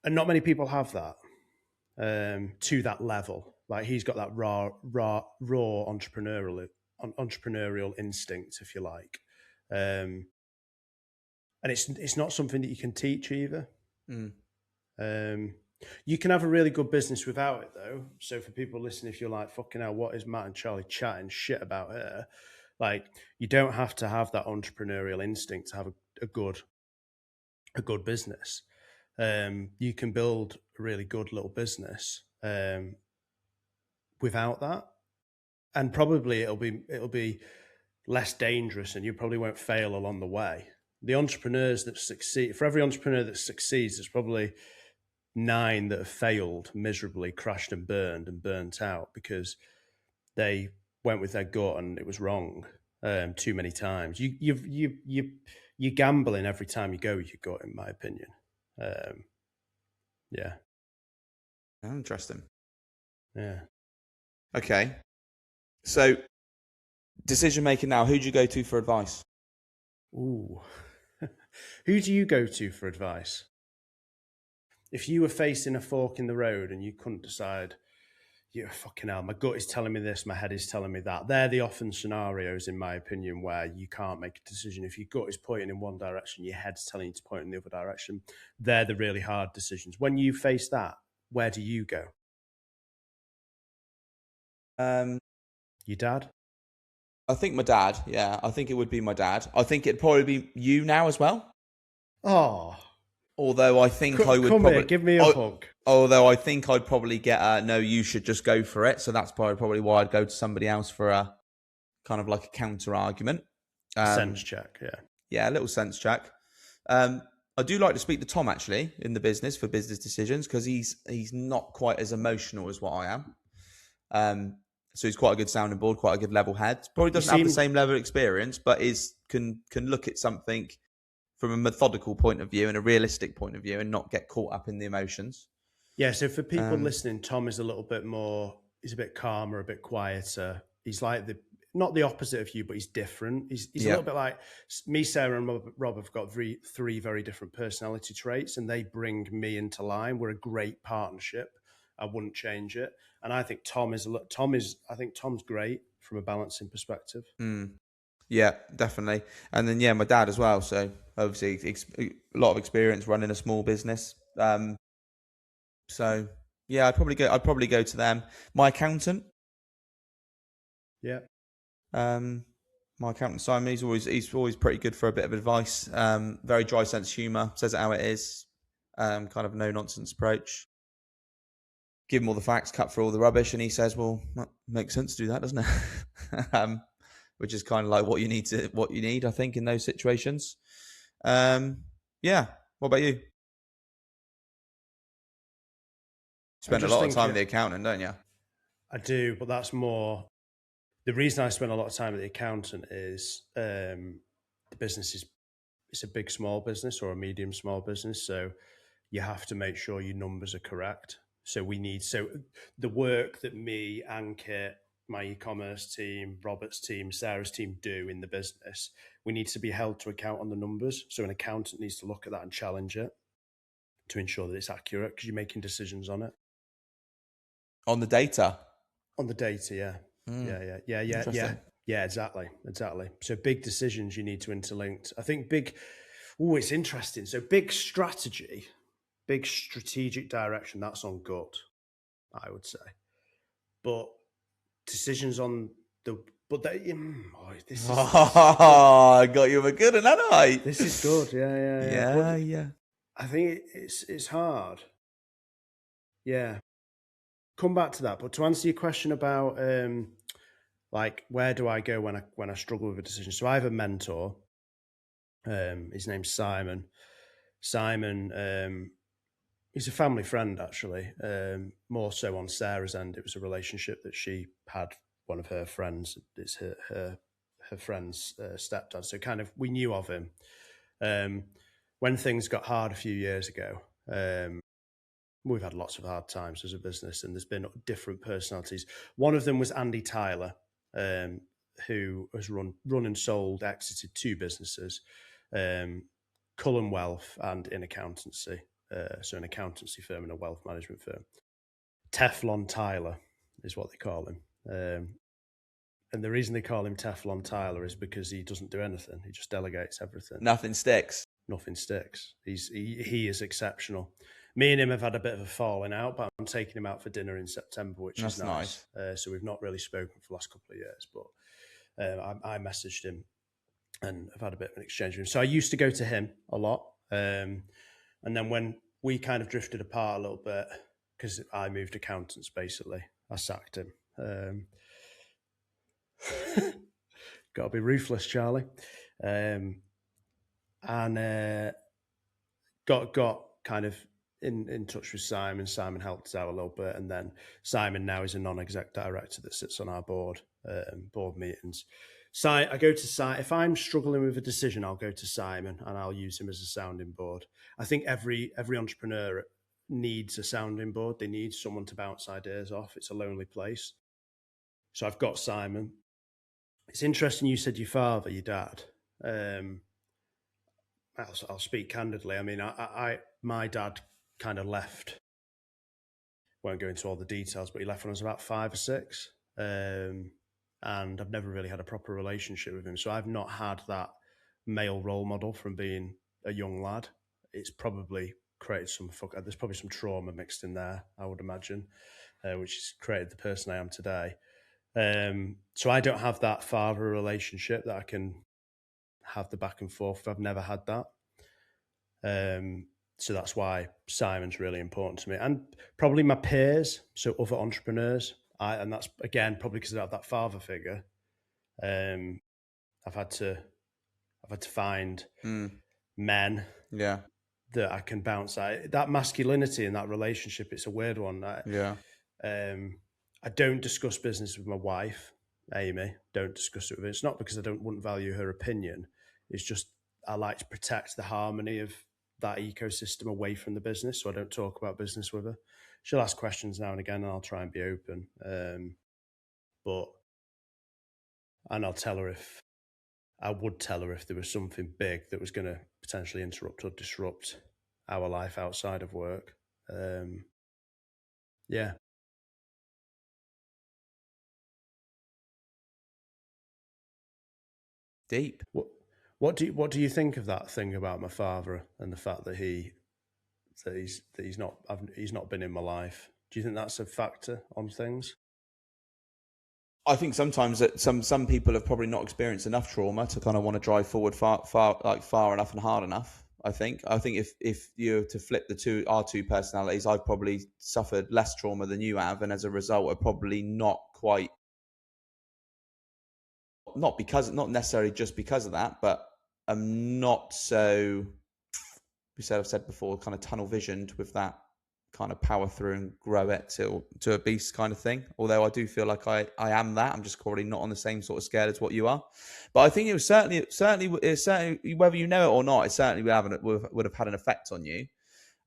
and not many people have that to that level. Like, he's got that raw entrepreneurial instinct, if you like. And it's not something that you can teach either. You can have a really good business without it, though. So for people listening, if you're like, fucking hell, what is Matt and Charlie chatting shit about here? Like, you don't have to have that entrepreneurial instinct to have a good business. You can build a really good little business without that, and probably it'll be less dangerous, and you probably won't fail along the way. The entrepreneurs that succeed, for every entrepreneur that succeeds, there's probably 9 that have failed miserably, crashed and burnt out because they went with their gut and it was wrong too many times. You're gambling every time you go with your gut, in my opinion. Yeah. Interesting. Yeah. Okay. So, decision making now. Who do you go to for advice? Ooh. Who do you go to for advice? If you were facing a fork in the road and you couldn't decide, fucking hell, my gut is telling me this, my head is telling me that. They're the often scenarios, in my opinion, where you can't make a decision. If your gut is pointing in one direction, your head's telling you to point in the other direction. They're the really hard decisions. When you face that, where do you go? Your dad? I think my dad. Yeah, I think it would be my dad. I think it'd probably be you now as well. Oh. Although I think I would come probably here, give me a hug. Although I think I'd probably get no, you should just go for it. So that's probably why I'd go to somebody else for a kind of like a counter argument. Sense check, yeah. Yeah, a little sense check. I do like to speak to Tom actually in the business for business decisions because he's not quite as emotional as what I am. So he's quite a good sounding board, quite a good level head. Probably doesn't have the same level of experience, but can look at something from a methodical point of view and a realistic point of view and not get caught up in the emotions. Yeah, so for people listening, Tom is a little bit more, he's a bit calmer, a bit quieter. He's like not the opposite of you, but he's different. He's a little bit like me, Sarah and Rob have got three very different personality traits and they bring me into line. We're a great partnership. I wouldn't change it. And I think Tom's great from a balancing perspective. Yeah, definitely. And then, my dad as well. So obviously a lot of experience running a small business. So yeah, I'd probably go to them. My accountant. Yeah. My accountant Simon, he's always pretty good for a bit of advice. Very dry sense of humour, says it how it is. Kind of no nonsense approach. Give him all the facts, cut through all the rubbish, and he says, "Well, that makes sense to do that, doesn't it?" Which is kind of like what you need, I think, in those situations. Yeah. What about you? Spend a lot of time with the accountant, don't you? I do, but that's more. The reason I spend a lot of time with the accountant is the business it's a big small business or a medium small business, so you have to make sure your numbers are correct. So the work that me, Ankit, my e-commerce team, Robert's team, Sarah's team do in the business, we need to be held to account on the numbers. So an accountant needs to look at that and challenge it to ensure that it's accurate because you're making decisions on it. On the data? On the data, yeah. Yeah, exactly. So big decisions you need to interlink. I think it's interesting. So big strategy, big strategic direction, that's on gut, I would say. But decisions on I got you a good one, hadn't I? This is good, yeah. Yeah. I think it's hard. Yeah. Come back to that, but to answer your question about like where do I go when I struggle with a decision? So I have a mentor. His name's Simon. Simon, he's a family friend actually. More so on Sarah's end, it was a relationship that she had. One of her friends, it's her friend's stepdad. So kind of we knew of him. When things got hard a few years ago. We've had lots of hard times as a business and there's been different personalities. One of them was Andy Tyler, who has run and sold, exited 2 businesses, Cullen Wealth and in accountancy. So an accountancy firm and a wealth management firm. Teflon Tyler is what they call him. And the reason they call him Teflon Tyler is because he doesn't do anything. He just delegates everything. Nothing sticks. He is exceptional. Me and him have had a bit of a falling out, but I'm taking him out for dinner in September, which is nice. So we've not really spoken for the last couple of years, but I messaged him and I've had a bit of an exchange with him. So I used to go to him a lot. And then when we kind of drifted apart a little bit, because I moved accountants, basically, I sacked him. Got to be ruthless, Charlie. And got kind of in touch with Simon. Simon helped us out a little bit. And then Simon now is a non-exec director that sits on our board meetings. I go to Simon. If I'm struggling with a decision, I'll go to Simon and I'll use him as a sounding board. I think every entrepreneur needs a sounding board. They need someone to bounce ideas off. It's a lonely place. So I've got Simon. It's interesting you said your father, your dad. I'll speak candidly. I mean, my dad kind of left. Won't go into all the details, but he left when I was about 5 or 6. And I've never really had a proper relationship with him. So I've not had that male role model from being a young lad. It's probably created there's probably some trauma mixed in there, I would imagine, which has created the person I am today. So I don't have that father relationship that I can have the back and forth. I've never had that. So that's why Simon's really important to me. And probably my peers, so other entrepreneurs. And that's, again, probably because I have that father figure. I've had to find men that I can bounce out. That masculinity in that relationship, it's a weird one. I don't discuss business with my wife, Amy. Don't discuss it with her. It's not because I wouldn't value her opinion. It's just I like to protect the harmony of that ecosystem away from the business, so I don't talk about business with her. She'll ask questions now and again, and I'll try and be open. And I'll tell her if there was something big that was going to potentially interrupt or disrupt our life outside of work. Yeah. Deep. What do you think of that thing about my father and the fact that he's not been in my life? Do you think that's a factor on things? I think sometimes that some people have probably not experienced enough trauma to kind of want to drive forward far enough and hard enough. I think if you're to flip our two personalities, I've probably suffered less trauma than you have, and as a result, are probably not necessarily just because of that, but I'm not so. I've said before, kind of tunnel visioned with that kind of power through and grow it to a beast kind of thing. Although I do feel like I am that. I'm just probably not on the same sort of scale as what you are. But I think it was certainly whether you know it or not, it certainly would have had an effect on you.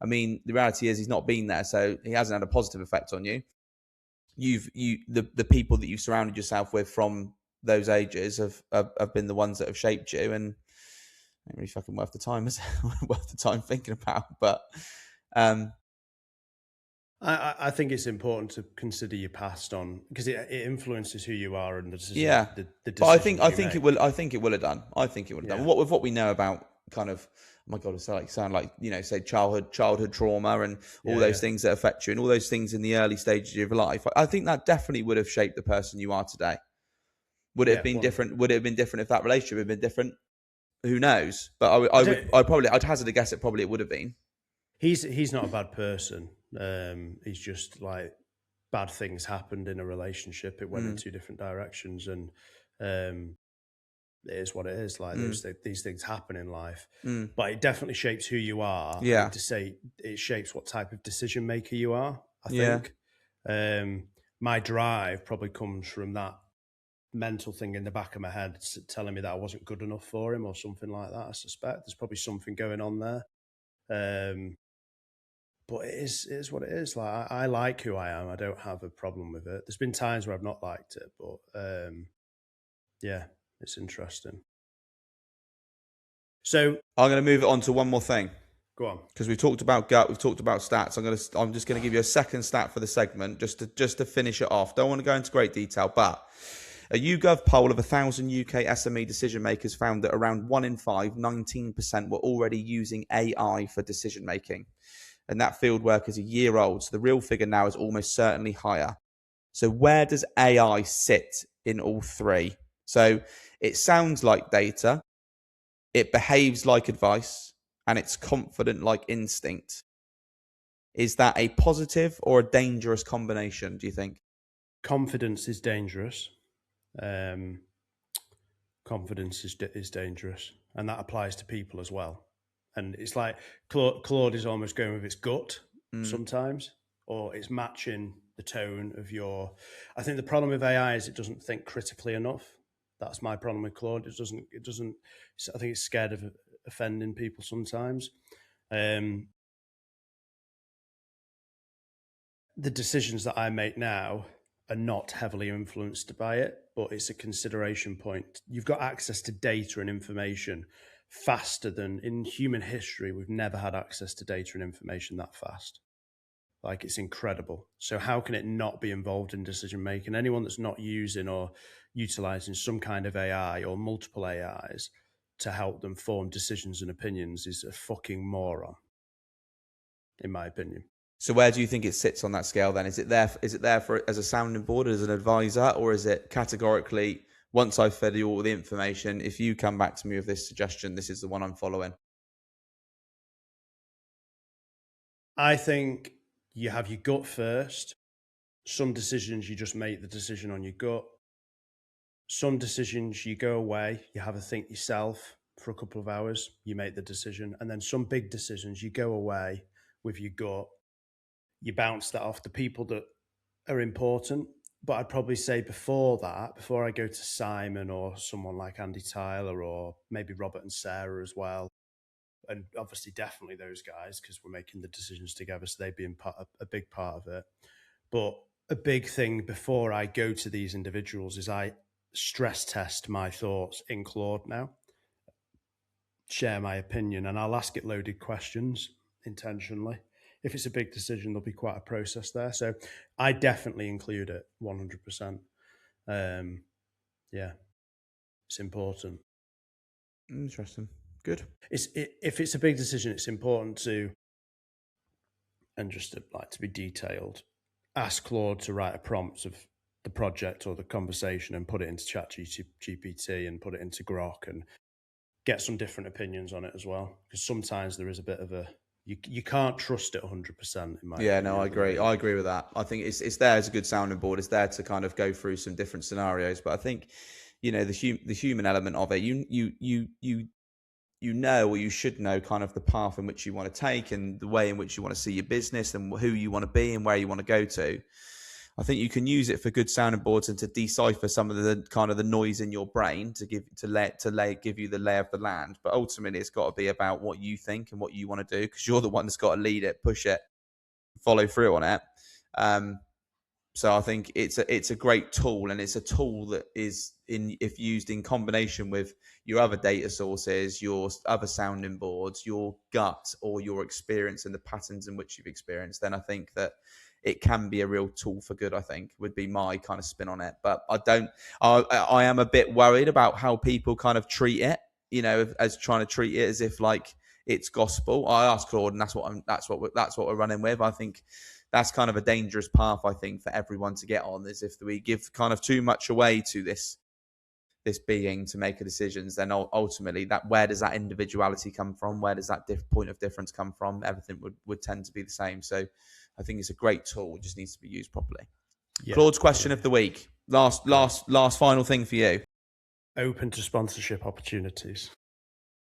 I mean, the reality is he's not been there, so he hasn't had a positive effect on you. The people that you've surrounded yourself with from those ages have been the ones that have shaped you, and ain't really fucking worth the time, is it? Worth the time thinking about. But I think it's important to consider your past on, because it influences who you are and the decision. Yeah, but I think it will. I think it will have done. I think it would have done. With what we know about kind of, oh my God, it sound like say childhood trauma and all those things that affect you and all those things in the early stages of your life. I think that definitely would have shaped the person you are today. Would it have been different? Would it have been different if that relationship had been different? Who knows? But I'd hazard a guess it would have been. He's not a bad person. He's just like bad things happened in a relationship. It went in two different directions, and it is what it is. Like these things happen in life, but it definitely shapes who you are. Yeah, to say it shapes what type of decision maker you are. I think my drive probably comes from that mental thing in the back of my head telling me that I wasn't good enough for him or something like that. I suspect there's probably something going on there. But it is what it is. Like I like who I am. I don't have a problem with it. There's been times where I've not liked it, but it's interesting. So I'm going to move it on to one more thing. Go on, because we've talked about gut, we've talked about stats. I'm just going to give you a second stat for the segment just to finish it off. Don't want to go into great detail, but a YouGov poll of 1,000 UK SME decision makers found that around 1 in 5, 19%, were already using AI for decision making. And that field work is a year old. So the real figure now is almost certainly higher. So where does AI sit in all three? So it sounds like data, it behaves like advice, and it's confident like instinct. Is that a positive or a dangerous combination, do you think? Confidence is dangerous. Confidence is dangerous, and that applies to people as well. And it's like Claude is almost going with its gut sometimes, or it's matching the tone of your. I think the problem with AI is it doesn't think critically enough. That's my problem with Claude. It doesn't. I think it's scared of offending people sometimes. The decisions that I make now are not heavily influenced by it, but it's a consideration point. You've got access to data and information faster than in human history. We've never had access to data and information that fast. Like, it's incredible. So how can it not be involved in decision making? Anyone that's not using or utilizing some kind of AI or multiple AIs to help them form decisions and opinions is a fucking moron, in my opinion. So where do you think it sits on that scale then? Is it there for as a sounding board, as an advisor, or is it categorically, once I've fed you all the information, if you come back to me with this suggestion, this is the one I'm following? I think you have your gut first. Some decisions you just make the decision on your gut. Some decisions you go away, you have a think yourself for a couple of hours, you make the decision. And then some big decisions you go away with your gut, you bounce that off the people that are important. But I'd probably say before that, before I go to Simon or someone like Andy Tyler or maybe Robert and Sarah as well, and obviously definitely those guys, because we're making the decisions together, so they'd be a big part of it. But a big thing before I go to these individuals is I stress test my thoughts in Claude now, share my opinion, and I'll ask it loaded questions intentionally. If it's a big decision, there'll be quite a process there. So I definitely include it 100%. Yeah, it's important. Interesting. Good. If it's a big decision, it's important to, and just to be detailed, ask Claude to write a prompt of the project or the conversation and put it into ChatGPT and put it into Grok and get some different opinions on it as well. Because sometimes there is a bit of a, you can't trust it 100%. In my opinion. No, I agree. I agree with that. I think it's there as a good sounding board. It's there to kind of go through some different scenarios. But I think, the human element of it, you know, or you should know kind of the path in which you want to take and the way in which you want to see your business and who you want to be and where you want to go to. I think you can use it for good sounding boards and to decipher some of the kind of the noise in your brain to give you the lay of the land. But ultimately, it's got to be about what you think and what you want to do, because you're the one that's got to lead it, push it, follow through on it. So I think it's a great tool, and it's a tool that is if used in combination with your other data sources, your other sounding boards, your gut or your experience and the patterns in which you've experienced, then I think that it can be a real tool for good, I think, would be my kind of spin on it. But I am a bit worried about how people kind of treat it, as trying to treat it as if like it's gospel. I asked Claude, and that's what we're running with. I think that's kind of a dangerous path, I think, for everyone to get on, is if we give kind of too much away to this being to make decisions, then ultimately where does that individuality come from? Where does that point of difference come from? Everything would tend to be the same. So I think it's a great tool. It just needs to be used properly. Yeah. Claude's question of the week. Last final thing for you. Open to sponsorship opportunities.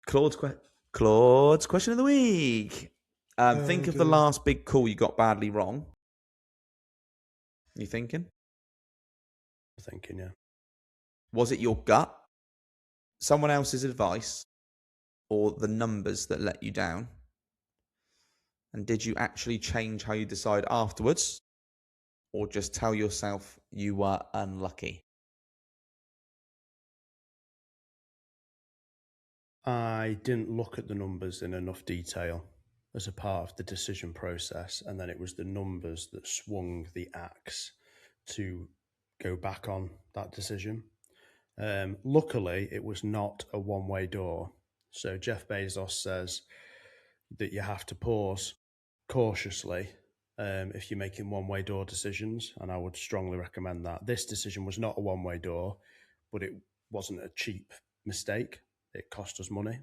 Claude's question of the week. Think of the last big call you got badly wrong. You thinking? Thinking, yeah. Was it your gut, someone else's advice, or the numbers that let you down? And did you actually change how you decide afterwards, or just tell yourself you were unlucky? I didn't look at the numbers in enough detail as a part of the decision process, and then it was the numbers that swung the axe to go back on that decision. Luckily, it was not a one-way door. So Jeff Bezos says that you have to pause cautiously if you're making one-way door decisions, and I would strongly recommend that. This decision was not a one-way door, but it wasn't a cheap mistake. It cost us money.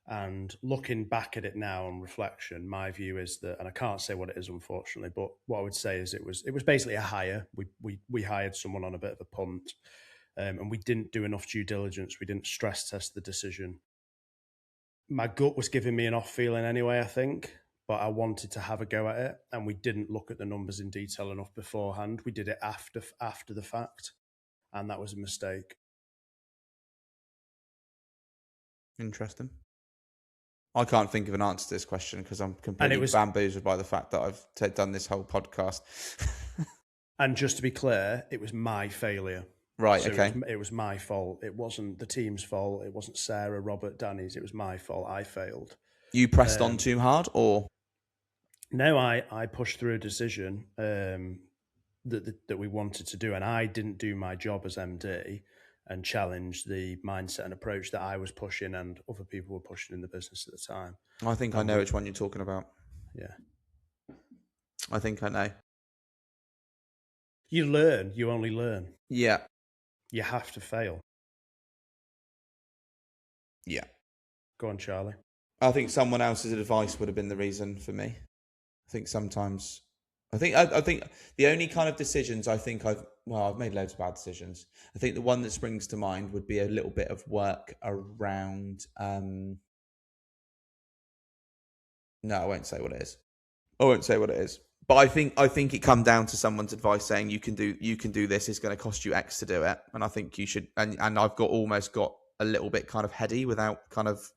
And looking back at it now on reflection, my view is that, and I can't say what it is, unfortunately, but what I would say is it was basically a hire. We hired someone on a bit of a punt, and we didn't do enough due diligence. We didn't stress test the decision. My gut was giving me an off feeling anyway, I think, but I wanted to have a go at it, and we didn't look at the numbers in detail enough beforehand. We did it after the fact, and that was a mistake. Interesting. I can't think of an answer to this question because I'm completely bamboozled by the fact that I've done this whole podcast. And just to be clear, it was my failure. Right, so okay. It was my fault. It wasn't the team's fault. It wasn't Sarah, Robert, Danny's. It was my fault. I failed. You pressed on too hard, or? No, I pushed through a decision that we wanted to do, and I didn't do my job as MD and challenge the mindset and approach that I was pushing and other people were pushing in the business at the time. I think I know which one you're talking about. Yeah. I think I know. You learn. You only learn. Yeah. You have to fail. Yeah. Go on, Charlie. I think someone else's advice would have been the reason for me. I think sometimes... I think the only kind of decisions I think I've made loads of bad decisions. I think the one that springs to mind would be a little bit of work around... No, I won't say what it is. But I think it come down to someone's advice saying you can do this. It's going to cost you X to do it, and I think you should. And I've almost got a little bit kind of heady without kind of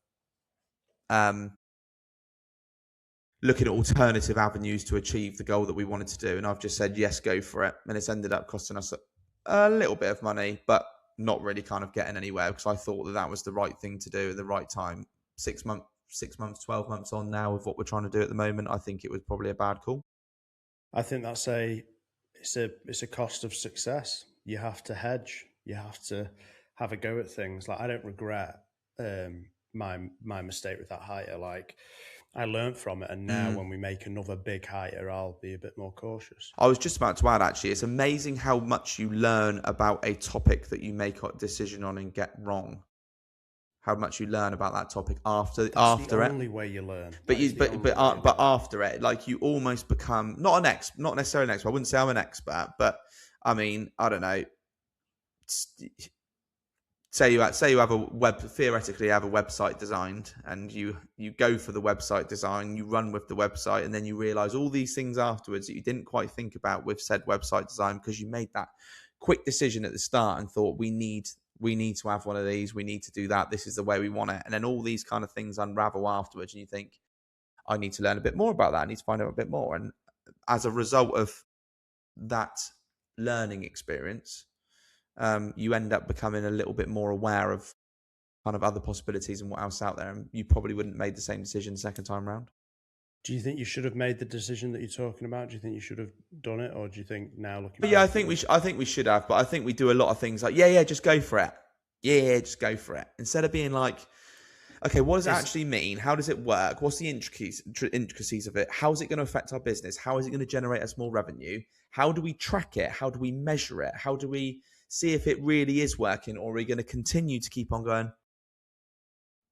looking at alternative avenues to achieve the goal that we wanted to do. And I've just said yes, go for it, and it's ended up costing us a little bit of money, but not really kind of getting anywhere because I thought that was the right thing to do at the right time. 6 months, 12 months on now with what we're trying to do at the moment, I think it was probably a bad call. I think it's a cost of success. You have to hedge. You have to have a go at things. Like I don't regret my mistake with that hire. Like I learned from it, and now when we make another big hire, I'll be a bit more cautious. I was just about to add, actually, it's amazing how much you learn about a topic that you make a decision on and get wrong. How much you learn about that topic after That's it. the only way you learn. But after it, like you almost become not necessarily an expert. I wouldn't say I'm an expert, but I mean, I don't know. Say you have theoretically have a website designed, and you go for the website design, you run with the website, and then you realize all these things afterwards that you didn't quite think about with said website design because you made that quick decision at the start and thought we need to have one of these, we need to do that, this is the way we want it. And then all these kind of things unravel afterwards and you think, I need to learn a bit more about that, I need to find out a bit more. And as a result of that learning experience, you end up becoming a little bit more aware of kind of other possibilities and what else out there. And you probably wouldn't have made the same decision second time round. Do you think you should have made the decision that you're talking about? Do you think you should have done it, or do you think now looking? But yeah, I think we should have. But I think we do a lot of things like just go for it. Yeah, just go for it. Instead of being like, okay, what does it actually mean? How does it work? What's the intricacies of it? How is it going to affect our business? How is it going to generate us more revenue? How do we track it? How do we measure it? How do we see if it really is working, or are we going to continue to keep on going?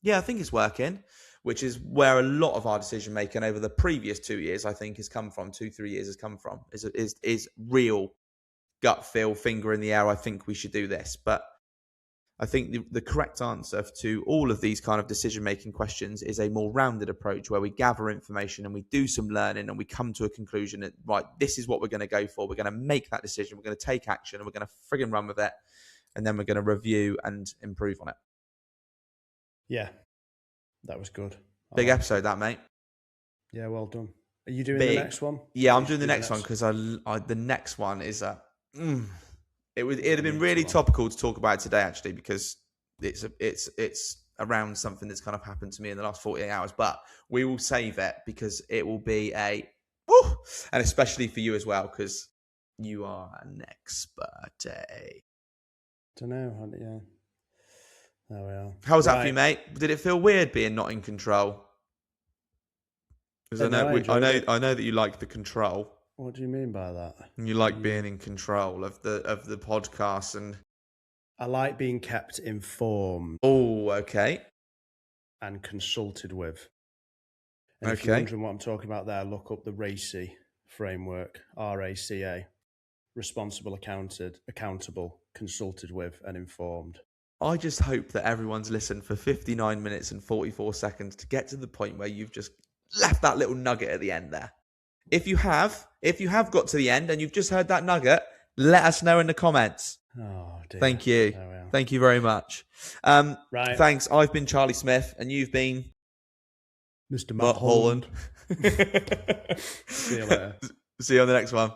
Yeah, I think it's working. Which is where a lot of our decision making over the previous 2 years, I think, has come from. 2-3 years has come from is real gut feel, finger in the air. I think we should do this, but I think the correct answer to all of these kind of decision making questions is a more rounded approach where we gather information and we do some learning and we come to a conclusion that right, this is what we're going to go for. We're going to make that decision. We're going to take action and we're going to frigging run with it, and then we're going to review and improve on it. Yeah. That was good. Big episode, that, mate. Yeah, well done. Are you doing the next one? Yeah, I'm doing the next one because the next one is it'd have been really topical to talk about today, actually, because it's around something that's kind of happened to me in the last 48 hours. But we will save it because it will be and especially for you as well, because you are an expert. Don't know. Yeah. There we are. How was that for you, mate? Did it feel weird being not in control? Because I know that you like the control. What do you mean by that? You like being in control of the podcast, and I like being kept informed Oh, okay. and consulted with. And if Okay. you're wondering what I'm talking about there, look up the RACI framework, RACA. Responsible, accountable, consulted with, and informed. I just hope that everyone's listened for 59 minutes and 44 seconds to get to the point where you've just left that little nugget at the end there. If you have got to the end and you've just heard that nugget, let us know in the comments. Oh, dear. Thank you. There we are. Thank you very much. Right. Thanks. I've been Charlie Smith and you've been Mr. Matt Holland. See you later. See you on the next one.